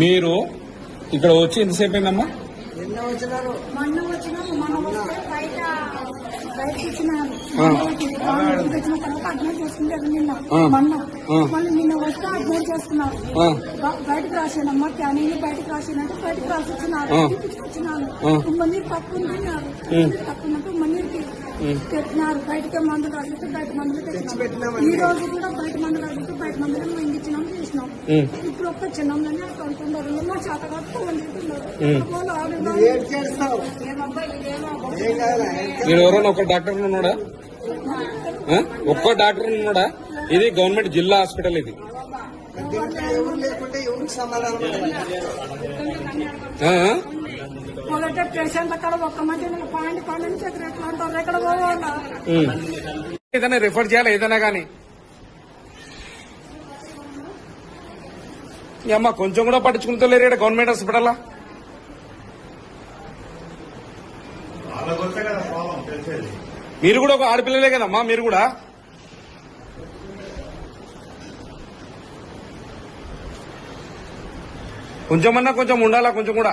మీరు ఇక్కడ వచ్చి ఎంతసేపు అయిందమ్మా? మొన్న వచ్చినాము. మొన్న వస్తే బయట ఇచ్చినారు. తెచ్చిన తర్వాత అడ్మిట్ చేసుకుంటారు. నిన్న మొన్న మళ్ళీ నిన్న వస్తే అడ్మిట్ చేసుకున్నారు. బయటకు రాసానమ్మా, క్యానింగ్ బయటకు రాసానంటే బయటకు రాసి వచ్చినాను. మందికి తక్కువ తిన్నారు. తక్కువ మందికి తెచ్చినారు. బయటకే మందులు రాసితే బయట మందులు తెచ్చినారు. ఈ రోజు కూడా బయట మందులు రాసితే బయట మందులు మేము ఇచ్చినాం చేసినాం. ఇప్పుడు ఒక్క చిన్నంలోనే అనుకుంటున్నారు. మా చేతగా మీరు ఎవరైనా ఒక డాక్టర్ ఉన్నాడా? ఒక్కో డాక్టర్ ఉన్నాడా? ఇది గవర్నమెంట్ జిల్లా హాస్పిటల్. ఇది మొదట పేషెంట్ అక్కడ ఒక్క మంది పాయింట్ ఎట్లా అంటారు. ఎక్కడ పోవాలా? ఏదైనా రిఫర్ చేయాలి ఏదైనా కానీ. అమ్మ కొంచెం కూడా పట్టించుకుంటలేరు ఇక్కడ గవర్నమెంట్ హాస్పిటల్. మీరు కూడా ఒక ఆడపిల్లలే కదమ్మా, మీరు కూడా కొంచెమన్నా కొంచెం ఉండాలా, కొంచెం కూడా.